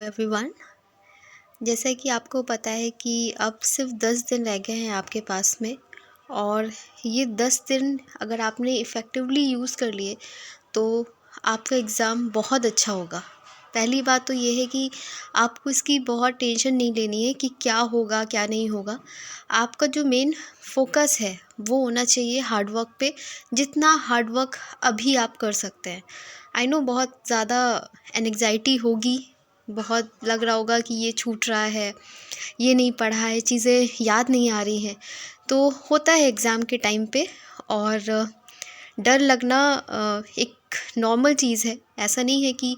Everyone, जैसा कि आपको पता है कि अब सिर्फ 10 दिन रह गए हैं आपके पास में। और ये 10 दिन अगर आपने इफ़ेक्टिवली यूज़ कर लिए तो आपका एग्ज़ाम बहुत अच्छा होगा। पहली बात तो ये है कि आपको इसकी बहुत टेंशन नहीं लेनी है कि क्या होगा क्या नहीं होगा। आपका जो मेन फोकस है वो होना चाहिए हार्ड वर्क पे, जितना हार्ड वर्क अभी आप कर सकते हैं। आई नो बहुत ज़्यादा एंग्जाइटी होगी, बहुत लग रहा होगा कि ये छूट रहा है, ये नहीं पढ़ा है, चीज़ें याद नहीं आ रही हैं। तो होता है एग्ज़ाम के टाइम पे। और डर लगना एक नॉर्मल चीज़ है। ऐसा नहीं है कि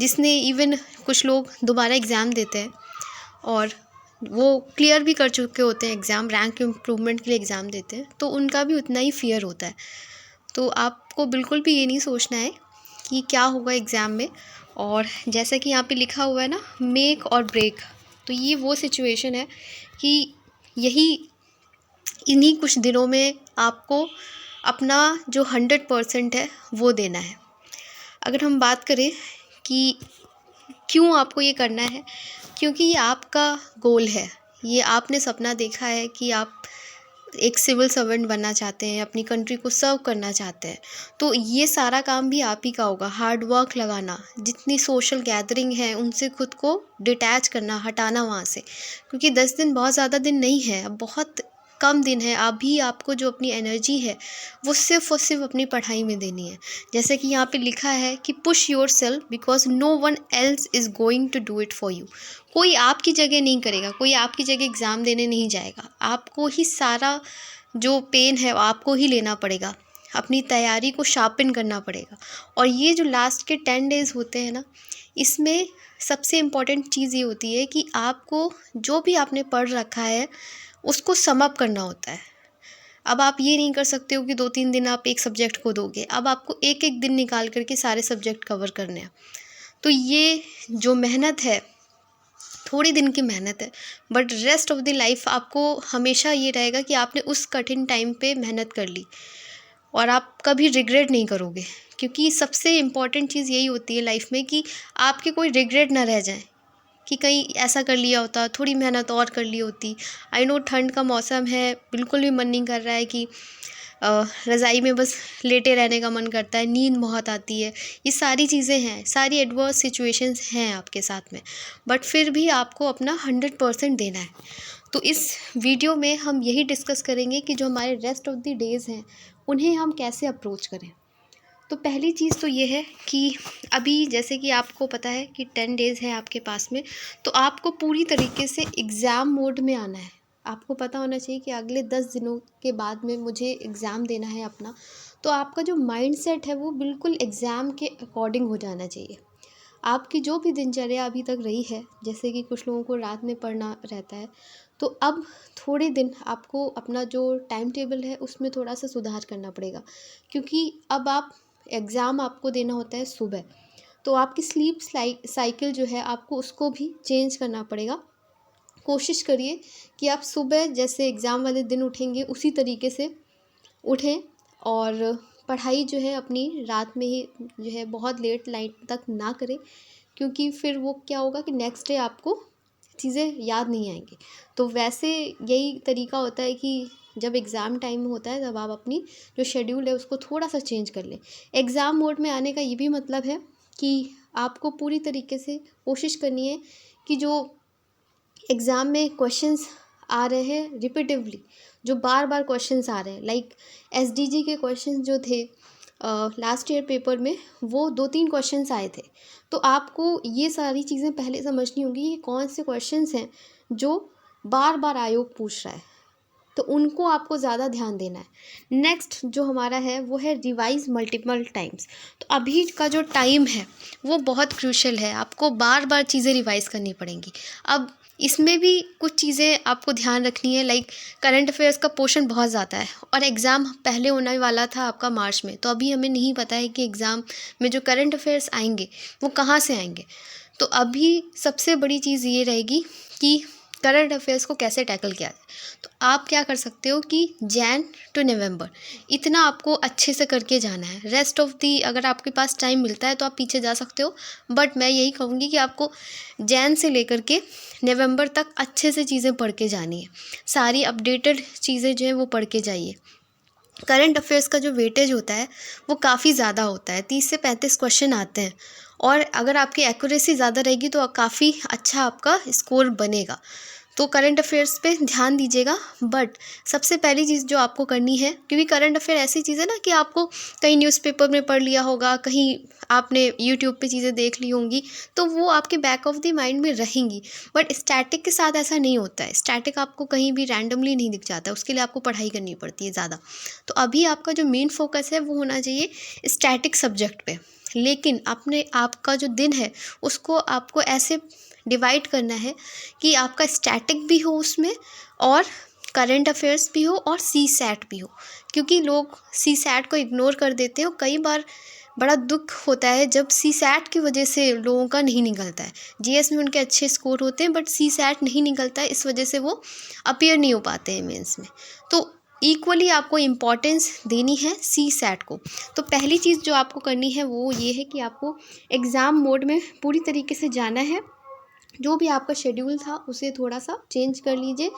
जिसने इवन कुछ लोग दोबारा एग्ज़ाम देते हैं और वो क्लियर भी कर चुके होते हैं एग्ज़ाम, रैंक इम्प्रूवमेंट के लिए एग्ज़ाम देते हैं, तो उनका भी उतना ही फ़ियर होता है। तो आपको बिल्कुल भी ये नहीं सोचना है कि क्या होगा एग्ज़ाम में। और जैसा कि यहाँ पे लिखा हुआ है ना, मेक और ब्रेक, तो ये वो सिचुएशन है कि यही इन्हीं कुछ दिनों में आपको अपना जो 100% है वो देना है। अगर हम बात करें कि क्यों आपको ये करना है, क्योंकि ये आपका गोल है। ये आपने सपना देखा है कि आप एक सिविल सर्वेंट बनना चाहते हैं, अपनी कंट्री को सर्व करना चाहते हैं। तो ये सारा काम भी आप ही का होगा। हार्ड वर्क लगाना, जितनी सोशल गैदरिंग है उनसे खुद को डिटैच करना, हटाना वहाँ से, क्योंकि 10 दिन बहुत ज़्यादा दिन नहीं है, अब बहुत कम दिन है। अभी आपको जो अपनी एनर्जी है वो सिर्फ़ और सिर्फ अपनी पढ़ाई में देनी है। जैसे कि यहाँ पे लिखा है कि push yourself because no one else is going to do it for you. कोई आपकी जगह नहीं करेगा, कोई आपकी जगह एग्ज़ाम देने नहीं जाएगा। आपको ही सारा जो पेन है आपको ही लेना पड़ेगा, अपनी तैयारी को शार्पन करना पड़ेगा। और ये जो लास्ट के 10 डेज़ होते हैं ना, इसमें सबसे इम्पॉर्टेंट चीज़ ये होती है कि आपको जो भी आपने पढ़ रखा है उसको सम अप करना होता है। अब आप ये नहीं कर सकते हो कि 2-3 दिन आप एक सब्जेक्ट को दोगे, अब आपको एक एक दिन निकाल करके सारे सब्जेक्ट कवर करने हैं। तो ये जो मेहनत है, थोड़ी दिन की मेहनत है, but rest of the life आपको हमेशा ये रहेगा कि आपने उस कठिन टाइम पे मेहनत कर ली और आप कभी रिग्रेट नहीं करोगे। क्योंकि सबसे इम्पॉर्टेंट चीज़ यही होती है लाइफ में कि आपके कोई रिग्रेट ना रह जाए कि कहीं ऐसा कर लिया होता, थोड़ी मेहनत और कर ली होती। आई नो ठंड का मौसम है, बिल्कुल भी मन नहीं कर रहा है कि रज़ाई में बस लेटे रहने का मन करता है, नींद बहुत आती है। ये सारी चीज़ें हैं, सारी एडवर्स सिचुएशंस हैं आपके साथ में, बट फिर भी आपको अपना 100% देना है। तो इस वीडियो में हम यही डिस्कस करेंगे कि जो हमारे रेस्ट ऑफ द डेज़ हैं उन्हें हम कैसे अप्रोच करें। तो पहली चीज़ तो ये है कि अभी जैसे कि आपको पता है कि 10 डेज़ है आपके पास में, तो आपको पूरी तरीके से एग्ज़ाम मोड में आना है। आपको पता होना चाहिए कि अगले 10 दिनों के बाद में मुझे एग्ज़ाम देना है अपना। तो आपका जो माइंडसेट है वो बिल्कुल एग्ज़ाम के अकॉर्डिंग हो जाना चाहिए। आपकी जो भी दिनचर्या अभी तक रही है, जैसे कि कुछ लोगों को रात में पढ़ना रहता है, तो अब थोड़े दिन आपको अपना जो टाइम टेबल है उसमें थोड़ा सा सुधार करना पड़ेगा। क्योंकि अब आप एग्ज़ाम आपको देना होता है सुबह, तो आपकी स्लीप साइकिल जो है आपको उसको भी चेंज करना पड़ेगा। कोशिश करिए कि आप सुबह जैसे एग्ज़ाम वाले दिन उठेंगे उसी तरीके से उठें। और पढ़ाई जो है अपनी रात में ही जो है बहुत लेट नाइट तक ना करें, क्योंकि फिर वो क्या होगा कि नेक्स्ट डे आपको चीज़ें याद नहीं आएंगी। तो वैसे यही तरीका होता है कि जब एग्ज़ाम टाइम होता है तब आप अपनी जो शेड्यूल है उसको थोड़ा सा चेंज कर लें। एग्ज़ाम मोड में आने का ये भी मतलब है कि आपको पूरी तरीके से कोशिश करनी है कि जो एग्ज़ाम में क्वेश्चंस आ रहे हैं रिपीटिवली, जो बार बार क्वेश्चंस आ रहे हैं, लाइक एसडीजी के क्वेश्चंस जो थे लास्ट ईयर पेपर में, वो 2-3 क्वेश्चंस आए थे। तो आपको ये सारी चीज़ें पहले समझनी होगी कि कौन से क्वेश्चंस हैं जो बार बार आयोग पूछ रहा है, तो उनको आपको ज़्यादा ध्यान देना है। नेक्स्ट जो हमारा है वो है रिवाइज़ मल्टीपल टाइम्स। तो अभी का जो टाइम है वो बहुत क्रूशियल है, आपको बार बार चीज़ें रिवाइज़ करनी पड़ेंगी। अब इसमें भी कुछ चीज़ें आपको ध्यान रखनी है, लाइक करंट अफेयर्स का पोर्शन बहुत ज़्यादा है और एग्ज़ाम पहले होने वाला था आपका मार्च में, तो अभी हमें नहीं पता है कि एग्ज़ाम में जो करंट अफेयर्स आएंगे वो कहाँ से आएंगे। तो अभी सबसे बड़ी चीज़ ये रहेगी कि करंट अफेयर्स को कैसे टैकल किया जाए। तो आप क्या कर सकते हो कि जैन टू नवंबर इतना आपको अच्छे से करके जाना है। रेस्ट ऑफ दी अगर आपके पास टाइम मिलता है तो आप पीछे जा सकते हो, बट मैं यही कहूँगी कि आपको जैन से लेकर के नवंबर तक अच्छे से चीज़ें पढ़ के जानी है। सारी अपडेटेड चीज़ें जो हैं वो पढ़ के जाइए। करंट अफेयर्स का जो वेटेज होता है वो काफ़ी ज़्यादा होता है, 30 से 35 क्वेश्चन आते हैं, और अगर आपकी एक्यूरेसी ज़्यादा रहेगी तो काफ़ी अच्छा आपका स्कोर बनेगा। तो करंट अफेयर्स पे ध्यान दीजिएगा। बट सबसे पहली चीज़ जो आपको करनी है, क्योंकि करंट अफेयर ऐसी चीज़ है ना कि आपको कहीं न्यूज़पेपर में पढ़ लिया होगा, कहीं आपने यूट्यूब पे चीज़ें देख ली होंगी, तो वो आपके बैक ऑफ द माइंड में रहेंगी। बट स्टैटिक के साथ ऐसा नहीं होता है। स्टैटिक आपको कहीं भी रैंडमली नहीं दिख जाता है, उसके लिए आपको पढ़ाई करनी पड़ती है ज़्यादा। तो अभी आपका जो मेन फोकस है वो होना चाहिए स्टैटिक सब्जेक्ट पे। लेकिन अपने आपका जो दिन है उसको आपको ऐसे डिवाइड करना है कि आपका स्टैटिक भी हो उसमें, और करंट अफेयर्स भी हो, और सी सैट भी हो। क्योंकि लोग सी सैट को इग्नोर कर देते हैं, और कई बार बड़ा दुख होता है जब सी सैट की वजह से लोगों का नहीं निकलता है। जीएस में उनके अच्छे स्कोर होते हैं, बट सी सैट नहीं निकलता है, इस वजह से वो अपीयर नहीं हो पाते हैं मेंस में। तो इक्वली आपको इम्पॉर्टेंस देनी है सी सैट को। तो पहली चीज़ जो आपको करनी है वो ये है कि आपको एग्ज़ाम मोड में पूरी तरीके से जाना है। जो भी आपका शेड्यूल था उसे थोड़ा सा चेंज कर लीजिए।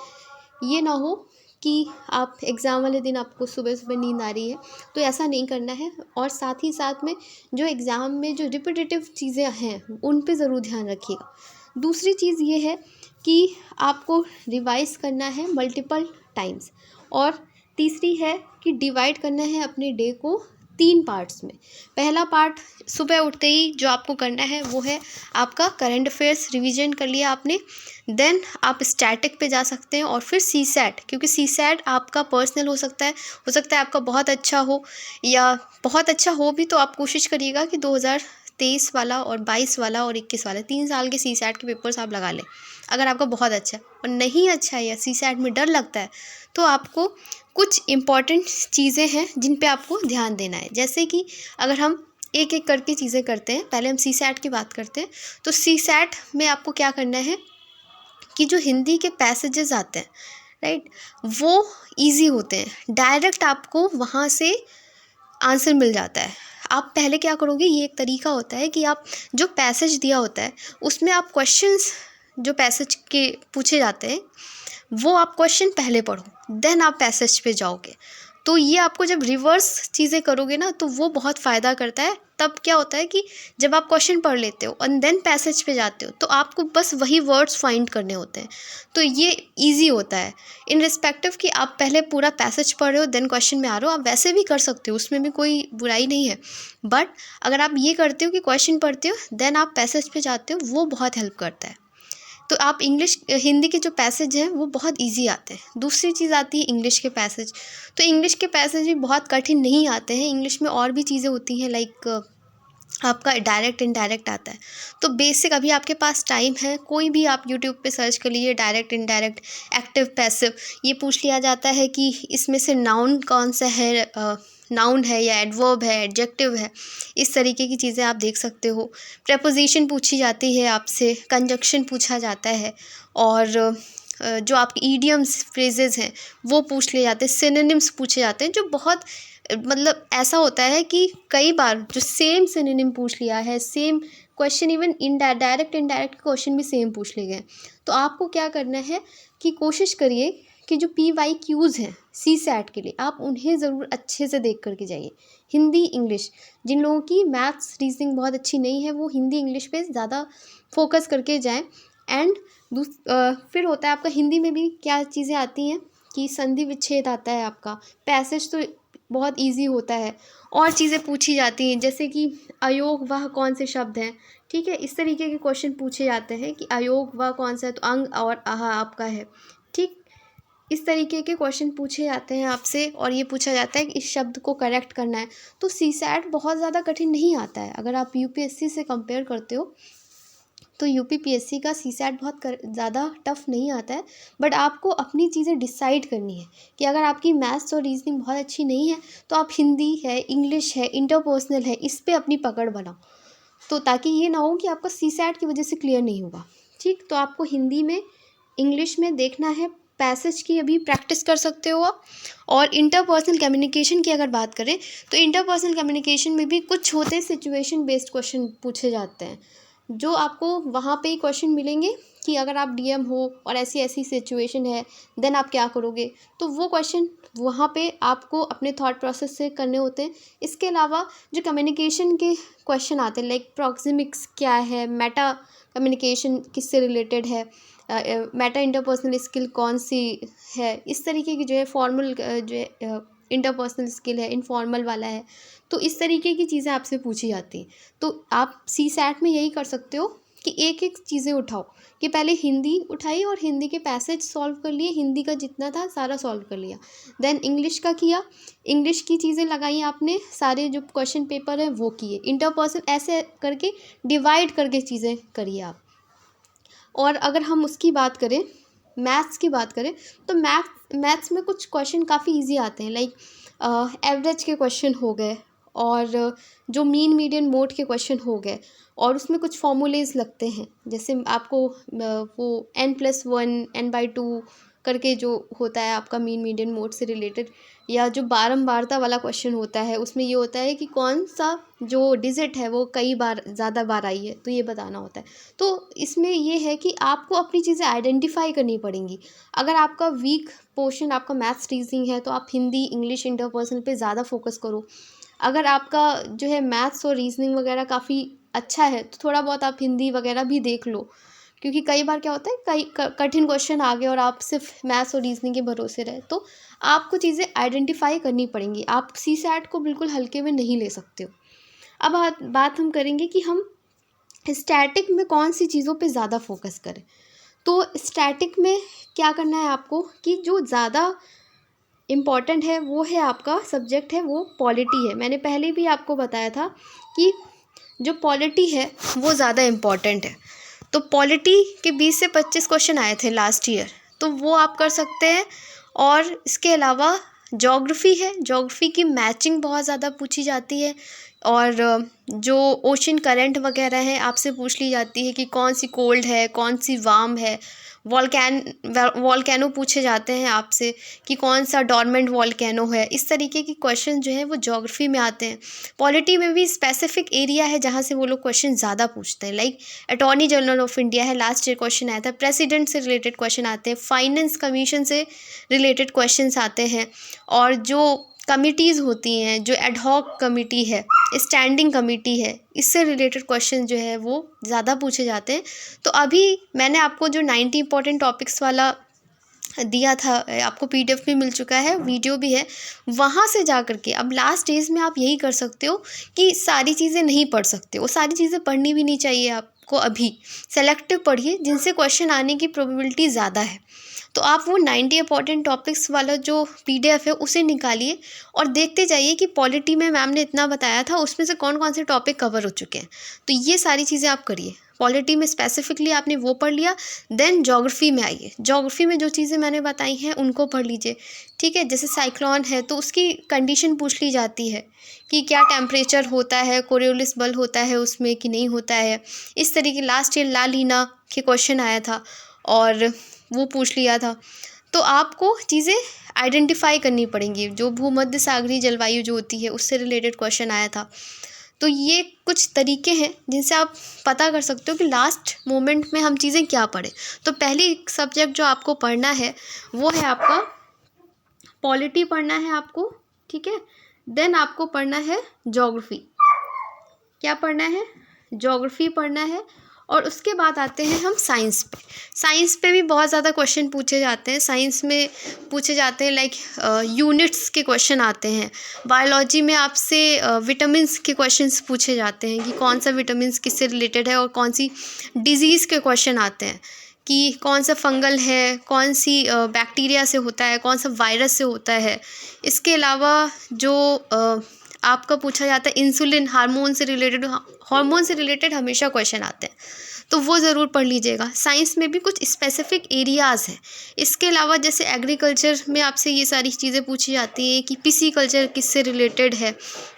ये ना हो कि आप एग्ज़ाम वाले दिन आपको सुबह सुबह नींद आ रही है, तो ऐसा नहीं करना है। और साथ ही साथ में जो एग्ज़ाम में जो रिपीटेटिव चीज़ें हैं उन पे ज़रूर ध्यान रखिएगा। दूसरी चीज़ ये है कि आपको रिवाइज़ करना है मल्टीपल टाइम्स। और तीसरी है कि डिवाइड करना है अपने डे को 3 पार्ट्स में। पहला पार्ट सुबह उठते ही जो आपको करना है वो है आपका करंट अफेयर्स रिवीजन कर लिया आपने। देन आप स्टैटिक पे जा सकते हैं, और फिर सी सैट, क्योंकि सी सैट आपका पर्सनल हो सकता है आपका बहुत अच्छा हो, या बहुत अच्छा हो भी तो आप कोशिश करिएगा कि 2023 वाला और 22 वाला और 21 वाला 3 साल के सी सैट के पेपर्स आप लगा लें। अगर आपका बहुत अच्छा है, और नहीं अच्छा है या सी सैट में डर लगता है, तो आपको कुछ इम्पॉर्टेंट चीज़ें हैं जिन पे आपको ध्यान देना है। जैसे कि अगर हम एक एक करके चीज़ें करते हैं, पहले हम सी सैट की बात करते हैं। तो सी सैट में आपको क्या करना है कि जो हिंदी के पैसेजेस आते हैं, राइट, वो इजी होते हैं, डायरेक्ट आपको वहाँ से आंसर मिल जाता है। आप पहले क्या करोगे, ये एक तरीका होता है कि आप जो पैसेज दिया होता है उसमें आप क्वेश्चंस जो पैसेज के पूछे जाते हैं वो आप क्वेश्चन पहले पढ़ो, देन आप पैसेज पे जाओगे। तो ये आपको जब रिवर्स चीज़ें करोगे ना तो वो बहुत फ़ायदा करता है। तब क्या होता है कि जब आप क्वेश्चन पढ़ लेते हो और देन पैसेज पे जाते हो तो आपको बस वही वर्ड्स फाइंड करने होते हैं। तो ये इजी होता है इन रिस्पेक्टिव कि आप पहले पूरा पैसेज पढ़ रहे हो देन क्वेश्चन में आ रहे हो। आप वैसे भी कर सकते हो, उसमें भी कोई बुराई नहीं है, बट अगर आप ये करते हो कि क्वेश्चन पढ़ते हो देन आप पैसेज पे जाते हो, वो बहुत हेल्प करता है। तो आप हिंदी के जो पैसेज हैं वो बहुत इजी आते हैं। दूसरी चीज़ आती है इंग्लिश के पैसेज। तो इंग्लिश के पैसेज भी बहुत कठिन नहीं आते हैं। इंग्लिश में और भी चीज़ें होती हैं, लाइक आपका डायरेक्ट इनडायरेक्ट आता है। तो बेसिक अभी आपके पास टाइम है, कोई भी आप यूट्यूब पे सर्च कर लीजिए, डायरेक्ट इनडायरेक्ट एक्टिव पैसिव, ये पूछ लिया जाता है कि इसमें से नाउन कौन सा है, नाउन है या एडवर्ब है, एडजेक्टिव है। इस तरीके की चीज़ें आप देख सकते हो। प्रेपोजिशन पूछी जाती है आपसे, कंजक्शन पूछा जाता है, और जो आपके ईडियम्स फ्रेजेस हैं वो पूछ लिए जाते हैं, सिनोनिम्स पूछे जाते हैं। जो बहुत मतलब ऐसा होता है कि कई बार जो सेम सिनोनिम पूछ लिया है, same question, even direct indirect question भी सेम पूछ लिए गए। तो आपको क्या करना है कि कोशिश करिए कि जो PYQs हैं सी सैट के लिए, आप उन्हें ज़रूर अच्छे से देख करके जाइए। हिंदी इंग्लिश, जिन लोगों की मैथ्स रीजनिंग बहुत अच्छी नहीं है वो हिंदी इंग्लिश पे ज़्यादा फोकस करके जाएं। एंड फिर होता है आपका हिंदी में भी क्या चीज़ें आती हैं कि संधि विच्छेद आता है, आपका पैसेज तो बहुत इजी होता है, और चीज़ें पूछी जाती हैं जैसे कि अयोग वह कौन से शब्द हैं, ठीक है। इस तरीके के क्वेश्चन पूछे जाते हैं कि अयोग वह कौन सा है, तो अंग और आहा आपका है, ठीक। इस तरीके के क्वेश्चन पूछे जाते हैं आपसे, और ये पूछा जाता है कि इस शब्द को करेक्ट करना है। तो सी सैट बहुत ज़्यादा कठिन नहीं आता है। अगर आप UPSC से कंपेयर करते हो तो UPPSC का सी सैट बहुत ज़्यादा टफ नहीं आता है। बट आपको अपनी चीज़ें डिसाइड करनी है कि अगर आपकी मैथ्स और रीजनिंग बहुत अच्छी नहीं है तो आप हिंदी है, इंग्लिश है, इंटरपर्सनल है, इस पे अपनी पकड़ बनाओ। तो ताकि ये ना हो कि आपका सी सैट की वजह से क्लियर नहीं होगा, ठीक। तो आपको हिंदी में इंग्लिश में देखना है पैसेज की अभी प्रैक्टिस कर सकते हो आप। और इंटरपर्सनल कम्युनिकेशन की अगर बात करें तो इंटरपर्सनल कम्युनिकेशन में भी कुछ होते सिचुएशन बेस्ड क्वेश्चन पूछे जाते हैं, जो आपको वहाँ पे ही क्वेश्चन मिलेंगे कि अगर आप डीएम हो और ऐसी ऐसी सिचुएशन है देन आप क्या करोगे, तो वो क्वेश्चन वहाँ पे आपको अपने थॉट प्रोसेस से करने होते हैं। इसके अलावा जो कम्युनिकेशन के क्वेश्चन आते हैं लाइक प्रॉक्सिमिक्स क्या है, मेटा कम्युनिकेशन किससे रिलेटेड है, मेटा इंटरपर्सनल स्किल कौन सी है, इस तरीके की जो है फॉर्मल जो है इंटरपर्सनल स्किल है, इनफॉर्मल वाला है, तो इस तरीके की चीज़ें आपसे पूछी जाती हैं। तो आप सीसैट में यही कर सकते हो कि एक एक चीज़ें उठाओ, कि पहले हिंदी उठाई और हिंदी के पैसेज सॉल्व कर लिए, हिंदी का जितना था सारा सॉल्व कर लिया। देन इंग्लिश का किया, इंग्लिश की चीज़ें लगाई आपने, सारे जो क्वेश्चन पेपर हैं वो किए। इंटरपर्सनल ऐसे करके डिवाइड करके चीज़ें करिए आप। और अगर हम उसकी बात करें, मैथ्स की बात करें, तो मैथ्स में कुछ क्वेश्चन काफ़ी इजी आते हैं लाइक एवरेज के क्वेश्चन हो गए, और जो मीन मीडियन मोड के क्वेश्चन हो गए, और उसमें कुछ फॉर्मूलेज लगते हैं, जैसे आपको वो n+1 n/2 करके जो होता है आपका मीन मीडियन मोड से रिलेटेड, या जो बारंबारता वाला क्वेश्चन होता है उसमें ये होता है कि कौन सा जो डिजिट है वो कई बार ज़्यादा बार आई है, तो ये बताना होता है। तो इसमें ये है कि आपको अपनी चीज़ें आइडेंटिफाई करनी पड़ेंगी। अगर आपका वीक पोर्शन आपका मैथ्स रीजनिंग है तो आप हिंदी इंग्लिश इंटरपर्सनल पे ज़्यादा फोकस करो। अगर आपका जो है मैथ्स और रीजनिंग वगैरह काफ़ी अच्छा है तो थोड़ा बहुत आप हिंदी वगैरह भी देख लो, क्योंकि कई बार क्या होता है कई कठिन क्वेश्चन आ गए और आप सिर्फ मैथ्स और रीजनिंग के भरोसे रहे, तो आपको चीज़ें आइडेंटिफाई करनी पड़ेंगी। आप सीसैट को बिल्कुल हल्के में नहीं ले सकते हो। अब बात हम करेंगे कि हम स्टैटिक में कौन सी चीज़ों पे ज़्यादा फोकस करें। तो स्टैटिक में क्या करना है आपको कि जो ज़्यादा इम्पॉर्टेंट है वो है आपका सब्जेक्ट है वो पॉलिटी है। मैंने पहले भी आपको बताया था कि जो पॉलिटी है वो ज़्यादा इम्पॉर्टेंट है। तो पॉलिटी के 20 से 25 क्वेश्चन आए थे लास्ट ईयर, तो वो आप कर सकते हैं। और इसके अलावा ज्योग्राफी है, ज्योग्राफी की मैचिंग बहुत ज़्यादा पूछी जाती है, और जो ओशन करंट वगैरह हैं आपसे पूछ ली जाती है कि कौन सी कोल्ड है कौन सी वार्म है। वॉल्केनो पूछे जाते हैं आपसे कि कौन सा डॉर्मेंट वॉल्केनो है। इस तरीके की क्वेश्चन जो है वो ज्योग्राफी में आते हैं। पॉलिटी में भी स्पेसिफिक एरिया है जहाँ से वो लोग क्वेश्चन ज़्यादा पूछते हैं, like attorney general of India है, लास्ट ईयर क्वेश्चन आया था। प्रेसिडेंट से रिलेटेड क्वेश्चन आते हैं, फाइनेंस कमीशन से रिलेटेड क्वेश्चन आते हैं, और जो कमिटीज़ होती हैं, जो एडहॉक कमेटी है, स्टैंडिंग कमेटी है, इससे रिलेटेड क्वेश्चन जो है वो ज़्यादा पूछे जाते हैं। तो अभी मैंने आपको जो 90 इंपॉर्टेंट टॉपिक्स वाला दिया था, आपको पीडीएफ भी मिल चुका है, वीडियो भी है, वहाँ से जा कर के अब लास्ट डेज में आप यही कर सकते हो कि सारी चीज़ें नहीं पढ़ सकते हो, सारी चीज़ें पढ़नी भी नहीं चाहिए आपको। अभी सेलेक्टिव पढ़िए जिनसे क्वेश्चन आने की प्रोबेबिलिटी ज़्यादा है। तो आप वो 90 इंपॉर्टेंट टॉपिक्स वाला जो पीडीएफ है उसे निकालिए और देखते जाइए कि पॉलिटी में मैम ने इतना बताया था उसमें से कौन कौन से टॉपिक कवर हो चुके हैं। तो ये सारी चीज़ें आप करिए। पॉलिटी में स्पेसिफिकली आपने वो पढ़ लिया, देन ज्योग्राफी में आइए। ज्योग्राफी में जो चीज़ें मैंने बताई हैं उनको पढ़ लीजिए, ठीक है। जैसे साइक्लोन है तो उसकी कंडीशन पूछ ली जाती है कि क्या टेम्परेचर होता है, कोरियोलिस बल होता है उसमें कि नहीं होता है। इस तरीके लास्ट ईयर ला लीना के क्वेश्चन आया था और वो पूछ लिया था। तो आपको चीज़ें आइडेंटिफाई करनी पड़ेंगी। जो भूमध्य सागरीय जलवायु जो होती है उससे रिलेटेड क्वेश्चन आया था। तो ये कुछ तरीके हैं जिनसे आप पता कर सकते हो कि लास्ट मोमेंट में हम चीज़ें क्या पढ़ें। तो पहली सब्जेक्ट जो आपको पढ़ना है वो है आपका पॉलिटी पढ़ना है आपको, ठीक है। देन आपको पढ़ना है ज्योग्राफी। क्या पढ़ना है? ज्योग्राफी पढ़ना है। और उसके बाद आते हैं हम साइंस पे। साइंस पे भी बहुत ज़्यादा क्वेश्चन पूछे जाते हैं। साइंस में पूछे जाते हैं लाइक यूनिट्स के क्वेश्चन आते हैं। बायोलॉजी में आपसे विटामिन्स के क्वेश्चंस पूछे जाते हैं कि कौन सा विटामिन्स किससे रिलेटेड है, और कौन सी डिजीज़ के क्वेश्चन आते हैं कि कौन सा फंगल है, कौन सी बैक्टीरिया से होता है, कौन सा वायरस से होता है। इसके अलावा जो आपका पूछा जाता है इंसुलिन हार्मोन से रिलेटेड हमेशा क्वेश्चन आते हैं, तो वो ज़रूर पढ़ लीजिएगा। साइंस में भी कुछ स्पेसिफिक एरियाज़ हैं। इसके अलावा जैसे एग्रीकल्चर में आपसे ये सारी चीज़ें पूछी जाती हैं कि पिसीकल्चर किससे रिलेटेड है,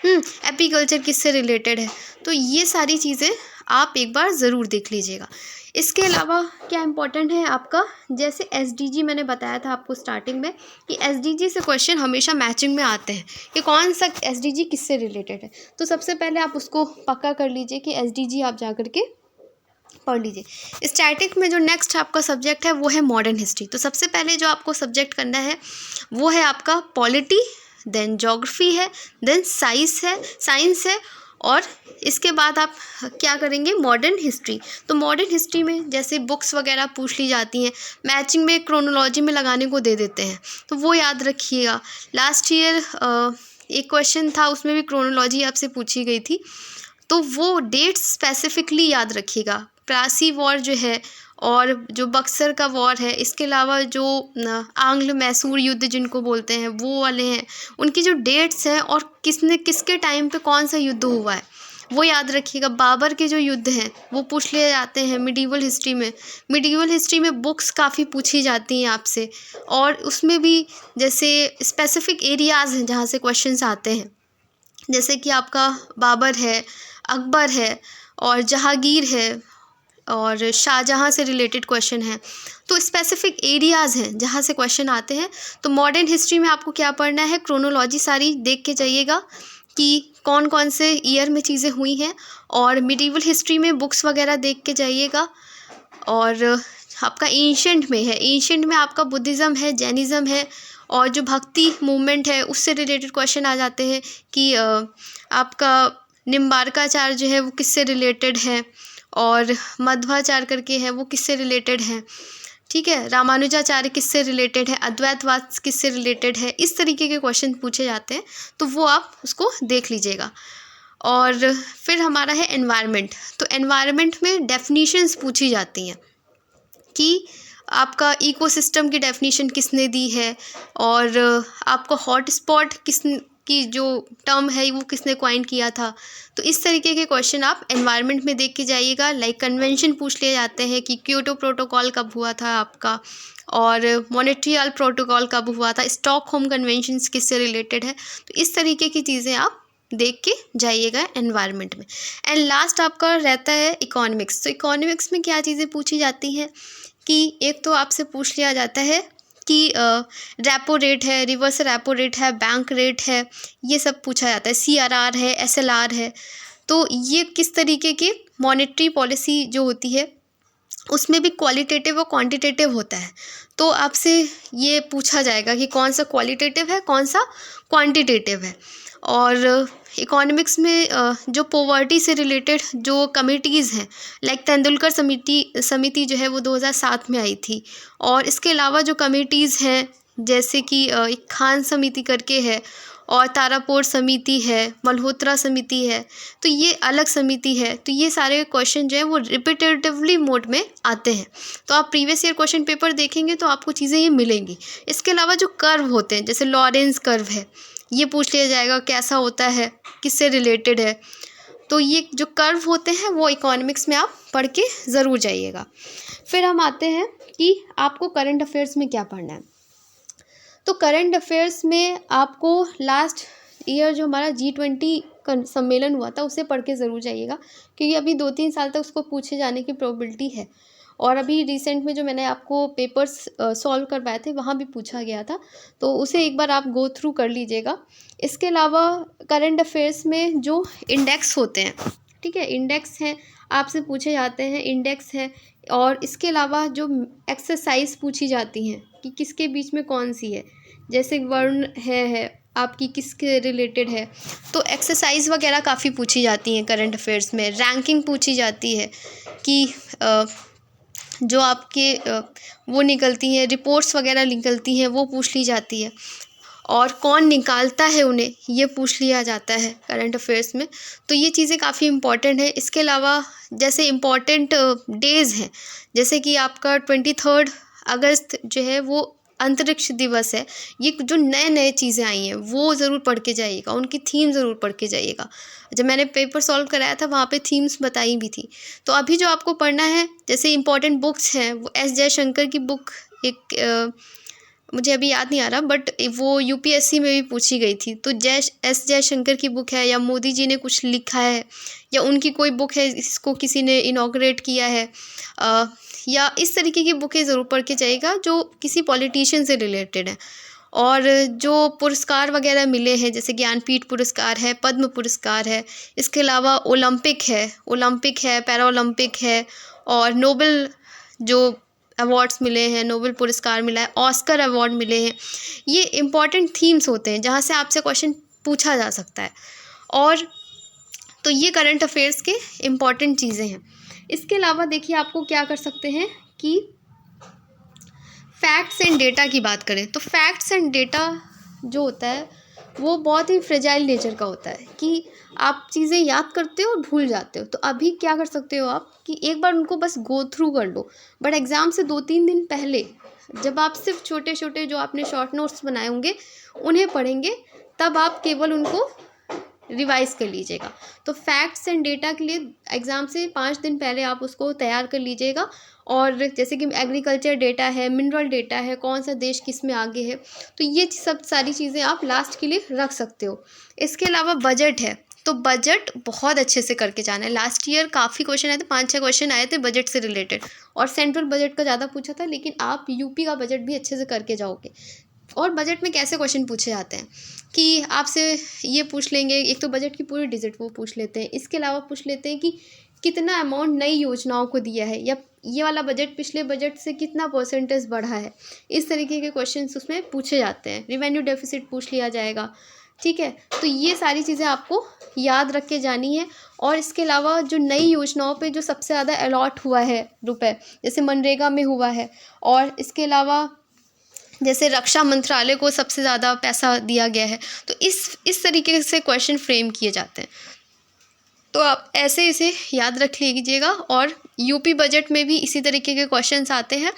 एपीकल्चर किससे रिलेटेड है। तो ये सारी चीज़ें आप एक बार ज़रूर देख लीजिएगा। इसके अलावा क्या इम्पोर्टेंट है आपका, जैसे एसडीजी मैंने बताया था आपको स्टार्टिंग में कि एसडीजी से क्वेश्चन हमेशा मैचिंग में आते हैं कि कौन सा एसडीजी किससे रिलेटेड है। तो सबसे पहले आप उसको पक्का कर लीजिए कि एसडीजी आप जा कर के पढ़ लीजिए। स्टैटिक में जो नेक्स्ट आपका सब्जेक्ट है वो है मॉडर्न हिस्ट्री। तो सबसे पहले जो आपको सब्जेक्ट करना है वो है आपका पॉलिटी, देन ज्योग्राफी है, देन साइंस है और इसके बाद आप क्या करेंगे, मॉडर्न हिस्ट्री। तो मॉडर्न हिस्ट्री में जैसे बुक्स वगैरह पूछ ली जाती हैं, मैचिंग में क्रोनोलॉजी में लगाने को दे देते हैं, तो वो याद रखिएगा। लास्ट ईयर एक क्वेश्चन था उसमें भी क्रोनोलॉजी आपसे पूछी गई थी, तो वो डेट्स स्पेसिफिकली याद रखिएगा। प्लासी वॉर जो है और जो बक्सर का वॉर है, इसके अलावा जो आंग्ल मैसूर युद्ध जिनको बोलते हैं वो वाले हैं, उनकी जो डेट्स हैं और किसने किसके टाइम पे कौन सा युद्ध हुआ है वो याद रखिएगा। बाबर के जो युद्ध हैं वो पूछ लिए जाते हैं मिडीवल हिस्ट्री में। मिडीवल हिस्ट्री में बुक्स काफ़ी पूछी जाती हैं आपसे, और उसमें भी जैसे स्पेसिफिक एरियाज़ हैं जहाँ से क्वेश्चंस आते हैं, जैसे कि आपका बाबर है, अकबर है और जहांगीर है और शाहजहाँ से रिलेटेड क्वेश्चन है। तो स्पेसिफिक एरियाज़ हैं जहाँ से क्वेश्चन आते हैं। तो मॉडर्न हिस्ट्री में आपको क्या पढ़ना है, क्रोनोलॉजी सारी देख के जाइएगा कि कौन कौन से ईयर में चीज़ें हुई हैं, और मिडीवल हिस्ट्री में बुक्स वगैरह देख के जाइएगा। और आपका एंशंट में है, एंशंट में आपका बुद्धिज़्म है, जैनिज़्म है और जो भक्ति मूवमेंट है उससे रिलेटेड क्वेश्चन आ जाते हैं कि आपका निम्बार्काचार्य जो है वो किससे रिलेटेड है, और मध्वाचार्य करके है वो किससे रिलेटेड है, ठीक है, रामानुजाचार्य किससे रिलेटेड है, अद्वैतवाद किससे रिलेटेड है, इस तरीके के क्वेश्चन पूछे जाते हैं, तो वो आप उसको देख लीजिएगा। और फिर हमारा है एनवायरनमेंट। तो एनवायरनमेंट में डेफिनीशंस पूछी जाती हैं कि आपका इकोसिस्टम की डेफिनीशन किसने दी है, और आपको हॉट स्पॉट की जो टर्म है वो किसने क्वाइन किया था। तो इस तरीके के क्वेश्चन आप एनवायरनमेंट में देख के जाइएगा। लाइक कन्वेंशन पूछ लिए जाते हैं कि क्योटो प्रोटोकॉल कब हुआ था आपका, और मॉन्ट्रियल प्रोटोकॉल कब हुआ था, स्टॉकहोम कन्वेंशन किससे रिलेटेड है। तो इस तरीके की चीज़ें आप देख के जाइएगा एनवायरनमेंट में। एंड लास्ट आपका रहता है इकोनॉमिक्स। तो इकोनॉमिक्स में क्या चीज़ें पूछी जाती हैं कि एक तो आपसे पूछ लिया जाता है कि रेपो रेट है, रिवर्स रेपो रेट है, बैंक रेट है, ये सब पूछा जाता है, CRR है, SLR है। तो ये किस तरीके की मॉनेटरी पॉलिसी जो होती है उसमें भी क्वालिटेटिव और क्वांटिटेटिव होता है। तो आपसे ये पूछा जाएगा कि कौन सा क्वालिटेटिव है, कौन सा क्वांटिटेटिव है। और इकोनॉमिक्स में जो पॉवर्टी से रिलेटेड जो कमिटीज़ हैं, लाइक तेंदुलकर समिति जो है वो 2007 में आई थी, और इसके अलावा जो कमिटीज़ हैं जैसे कि एक खान समिति करके है, और तारापोर समिति है, मल्होत्रा समिति है, तो ये अलग समिति है। तो ये सारे क्वेश्चन जो है वो रिपीटेटिवली मोड में आते हैं। तो आप प्रीवियस ईयर क्वेश्चन पेपर देखेंगे तो आपको चीज़ें ये मिलेंगी। इसके अलावा जो कर्व होते हैं जैसे लॉरेंस कर्व है, ये पूछ लिया जाएगा कैसा होता है, किससे रिलेटेड है। तो ये जो कर्व होते हैं वो इकोनॉमिक्स में आप पढ़ के ज़रूर जाइएगा। फिर हम आते हैं कि आपको करंट अफेयर्स में क्या पढ़ना है। तो करंट अफेयर्स में आपको लास्ट ईयर जो हमारा G20 सम्मेलन हुआ था उसे पढ़ के ज़रूर जाइएगा, क्योंकि अभी 2-3 साल तक उसको पूछे जाने की प्रोबेबिलिटी है। और अभी रिसेंट में जो मैंने आपको पेपर्स सॉल्व करवाए थे वहाँ भी पूछा गया था, तो उसे एक बार आप गो थ्रू कर लीजिएगा। इसके अलावा करंट अफेयर्स में जो इंडेक्स होते हैं, ठीक है, इंडेक्स हैं आपसे पूछे जाते हैं, इंडेक्स है। और इसके अलावा जो एक्सरसाइज पूछी जाती हैं कि किसके बीच में कौन सी है, जैसे वर्ण है आपकी किसके रिलेटेड है, तो एक्सरसाइज वगैरह काफ़ी पूछी जाती हैं करंट अफेयर्स में। रैंकिंग पूछी जाती है कि जो आपके वो निकलती हैं, रिपोर्ट्स वगैरह निकलती हैं, वो पूछ ली जाती है, और कौन निकालता है उन्हें ये पूछ लिया जाता है करंट अफेयर्स में। तो ये चीज़ें काफ़ी इम्पॉर्टेंट है। इसके अलावा जैसे इम्पॉर्टेंट डेज़ हैं, जैसे कि आपका 23 अगस्त जो है वो अंतरिक्ष दिवस है। ये जो नए नए चीज़ें आई हैं वो ज़रूर पढ़ के जाइएगा, उनकी थीम ज़रूर पढ़ के जाइएगा। जब मैंने पेपर सॉल्व कराया था वहाँ पे थीम्स बताई भी थी। तो अभी जो आपको पढ़ना है, जैसे इम्पॉर्टेंट बुक्स हैं, वो S जयशंकर की बुक एक मुझे अभी याद नहीं आ रहा, बट वो यूपीएससी में भी पूछी गई थी। तो जयशंकर की बुक है, या मोदी जी ने कुछ लिखा है, या उनकी कोई बुक है इसको किसी ने इनॉग्रेट किया है, या इस तरीके की बुकें ज़रूर पढ़ के जाइएगा जो किसी पॉलिटिशियन से रिलेटेड है। और जो पुरस्कार वगैरह मिले हैं, जैसे ज्ञानपीठ पुरस्कार है, पद्म पुरस्कार है, इसके अलावा ओलंपिक है, पैरा ओलंपिक है, और नोबेल जो अवार्ड्स मिले हैं, नोबेल पुरस्कार मिला है, ऑस्कर अवार्ड मिले हैं। ये इम्पॉर्टेंट थीम्स होते हैं जहाँ से आपसे क्वेश्चन पूछा जा सकता है। और तो ये करंट अफेयर्स के इम्पॉर्टेंट चीज़ें हैं। इसके अलावा देखिए आपको क्या कर सकते हैं कि फैक्ट्स एंड डेटा की बात करें तो फैक्ट्स एंड डेटा जो होता है वो बहुत ही फ्रेजाइल नेचर का होता है कि आप चीज़ें याद करते हो और भूल जाते हो। तो अभी क्या कर सकते हो आप कि एक बार उनको बस गो थ्रू कर लो, बट एग्ज़ाम से 2-3 दिन पहले जब आप सिर्फ छोटे छोटे जो आपने शॉर्ट नोट्स बनाए होंगे उन्हें पढ़ेंगे, तब आप केवल उनको रिवाइज कर लीजिएगा। तो फैक्ट्स एंड डेटा के लिए एग्ज़ाम से 5 दिन पहले आप उसको तैयार कर लीजिएगा। और जैसे कि एग्रीकल्चर डेटा है, मिनरल डेटा है, कौन सा देश किस में आगे है, तो ये सब सारी चीज़ें आप लास्ट के लिए रख सकते हो। इसके अलावा बजट है, तो बजट बहुत अच्छे से करके जाना है। लास्ट ईयर काफ़ी क्वेश्चन आए थे, 5-6 क्वेश्चन आए थे बजट से रिलेटेड, और सेंट्रल बजट का ज़्यादा पूछा था, लेकिन आप यूपी का बजट भी अच्छे से करके जाओगे। और बजट में कैसे क्वेश्चन पूछे जाते हैं कि आपसे ये पूछ लेंगे, एक तो बजट की पूरी डिजिट वो पूछ लेते हैं, इसके अलावा पूछ लेते हैं कि कितना अमाउंट नई योजनाओं को दिया है, या ये वाला बजट पिछले बजट से कितना परसेंटेज बढ़ा है। इस तरीके के क्वेश्चंस उसमें पूछे जाते हैं। रिवेन्यू डेफिसिट पूछ लिया जाएगा, ठीक है। तो ये सारी चीज़ें आपको याद रख के जानी है। और इसके अलावा जो नई योजनाओं पे जो सबसे ज़्यादा अलॉट हुआ है रुपए, जैसे मनरेगा में हुआ है, और इसके अलावा जैसे रक्षा मंत्रालय को सबसे ज़्यादा पैसा दिया गया है, तो इस तरीके से क्वेश्चन फ्रेम किए जाते हैं। तो आप ऐसे इसे याद रख लीजिएगा। और यूपी बजट में भी इसी तरीके के क्वेश्चंस आते हैं,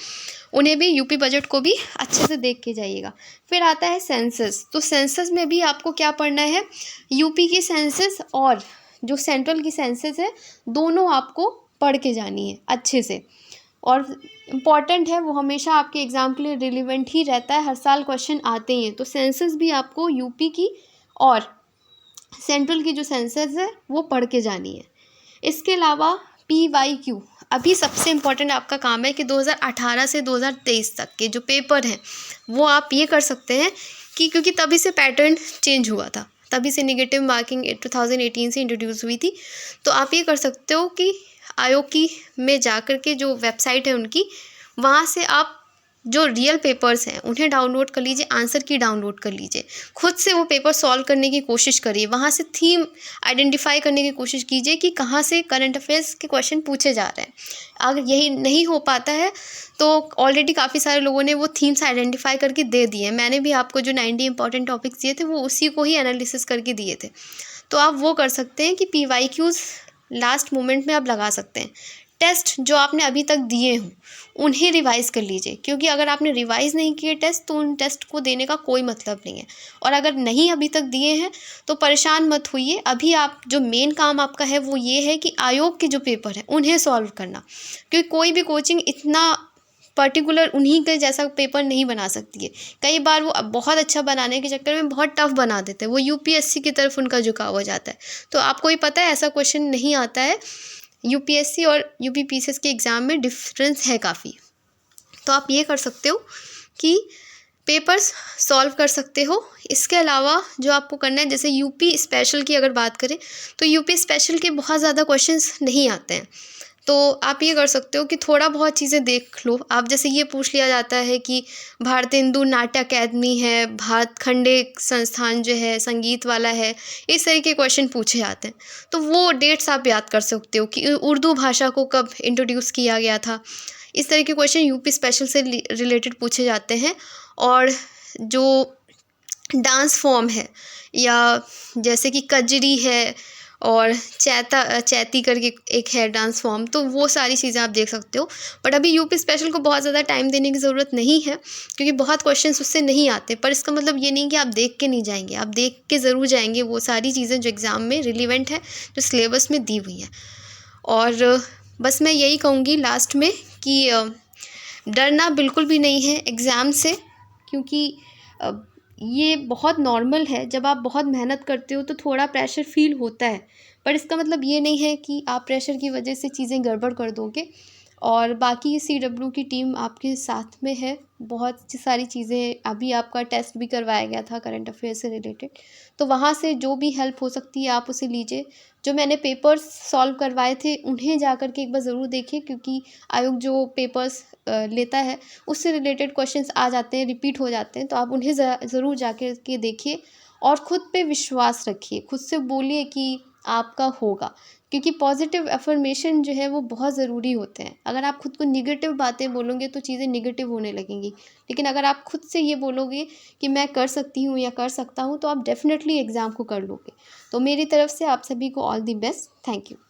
उन्हें भी यूपी बजट को भी अच्छे से देख के जाइएगा। फिर आता है सेंसस, तो सेंसस में भी आपको क्या पढ़ना है, यूपी की सेंसस और जो सेंट्रल की सेंसस है दोनों आपको पढ़ के जानी है अच्छे से। और इम्पॉर्टेंट है, वो हमेशा आपके एग्ज़ाम के लिए रिलेवेंट ही रहता है, हर साल क्वेश्चन आते हैं। तो सेंसस भी आपको यूपी की और सेंट्रल की जो सेंसस है वो पढ़ के जानी है। इसके अलावा PYQ, अभी सबसे इम्पॉर्टेंट आपका काम है कि 2018 से 2023 तक के जो पेपर हैं वो आप ये कर सकते हैं कि क्योंकि तभी से पैटर्न चेंज हुआ था, तभी से नेगेटिव मार्किंग 2018 से इंट्रोड्यूस हुई थी। तो आप ये कर सकते हो कि आयोग की में जाकर के जो वेबसाइट है उनकी, वहाँ से आप जो रियल पेपर्स हैं उन्हें डाउनलोड कर लीजिए, आंसर की डाउनलोड कर लीजिए, खुद से वो पेपर सॉल्व करने की कोशिश करिए, वहाँ से थीम आइडेंटिफाई करने की कोशिश कीजिए कि कहाँ से करंट अफेयर्स के क्वेश्चन पूछे जा रहे हैं। अगर यही नहीं हो पाता है तो ऑलरेडी काफ़ी सारे लोगों ने वो थीम्स आइडेंटिफाई करके दे दिए। मैंने भी आपको जो 90 इंपॉर्टेंट टॉपिक्स दिए थे वो उसी को ही एनालिसिस करके दिए थे। तो आप वो कर सकते हैं कि PYQs लास्ट मोमेंट में आप लगा सकते हैं। टेस्ट जो आपने अभी तक दिए हों उन्हें रिवाइज़ कर लीजिए, क्योंकि अगर आपने रिवाइज़ नहीं किए टेस्ट तो उन टेस्ट को देने का कोई मतलब नहीं है। और अगर नहीं अभी तक दिए हैं तो परेशान मत होइए, अभी आप जो मेन काम आपका है वो ये है कि आयोग के जो पेपर हैं उन्हें सॉल्व करना, क्योंकि कोई भी कोचिंग इतना पर्टिकुलर उन्हीं के जैसा पेपर नहीं बना सकती है। कई बार वो बहुत अच्छा बनाने के चक्कर में बहुत टफ बना देते हैं, वो UPSC की तरफ उनका झुकाव हो जाता है। तो आपको ही पता है ऐसा क्वेश्चन नहीं आता है, UPSC और UPPCS के एग्ज़ाम में डिफरेंस है काफ़ी। तो आप ये कर सकते हो कि पेपर्स सॉल्व कर सकते हो। इसके अलावा जो आपको करना है, जैसे यूपी स्पेशल की अगर बात करें तो यूपी स्पेशल के बहुत ज़्यादा क्वेश्चंस नहीं आते हैं। तो आप ये कर सकते हो कि थोड़ा बहुत चीज़ें देख लो आप, जैसे ये पूछ लिया जाता है कि भारतीय हिंदू नाट्य अकेदमी है, भातखंडे संस्थान जो है संगीत वाला है, इस तरह के क्वेश्चन पूछे जाते हैं। तो वो डेट्स आप याद कर सकते हो कि उर्दू भाषा को कब इंट्रोड्यूस किया गया था। इस तरह के क्वेश्चन यूपी स्पेशल से रिलेटेड पूछे जाते हैं। और जो डांस फॉर्म है, या जैसे कि कजरी है और चैती करके एक है डांस फॉर्म, तो वो सारी चीज़ें आप देख सकते हो। बट अभी यूपी स्पेशल को बहुत ज़्यादा टाइम देने की ज़रूरत नहीं है, क्योंकि बहुत क्वेश्चंस उससे नहीं आते। पर इसका मतलब ये नहीं कि आप देख के नहीं जाएंगे, आप देख के ज़रूर जाएंगे वो सारी चीज़ें जो एग्ज़ाम में रिलेवेंट है, जो सिलेबस में दी हुई हैं। और बस मैं यही कहूँगी लास्ट में कि डरना बिल्कुल भी नहीं है एग्ज़ाम से। क्योंकि ये बहुत नॉर्मल है, जब आप बहुत मेहनत करते हो तो थोड़ा प्रेशर फ़ील होता है, पर इसका मतलब ये नहीं है कि आप प्रेशर की वजह से चीज़ें गड़बड़ कर दोगे। और बाकी CW की टीम आपके साथ में है, बहुत सी सारी चीज़ें, अभी आपका टेस्ट भी करवाया गया था करंट अफेयर से रिलेटेड, तो वहाँ से जो भी हेल्प हो सकती है आप उसे लीजिए। जो मैंने पेपर्स सॉल्व करवाए थे उन्हें जा कर के एक बार ज़रूर देखिए, क्योंकि आयोग जो पेपर्स लेता है उससे रिलेटेड क्वेश्चंस आ जाते हैं, रिपीट हो जाते हैं, तो आप उन्हें ज़रूर जाकर के देखिए और ख़ुद पे विश्वास रखिए, खुद से बोलिए कि आपका होगा, क्योंकि पॉजिटिव अफ़र्मेशन जो है वो बहुत ज़रूरी होते हैं। अगर आप खुद को नेगेटिव बातें बोलोगे तो चीज़ें नेगेटिव होने लगेंगी, लेकिन अगर आप खुद से ये बोलोगे कि मैं कर सकती हूँ या कर सकता हूँ, तो आप डेफ़िनेटली एग्ज़ाम को कर लोगे। तो मेरी तरफ से आप सभी को all the best. Thank you.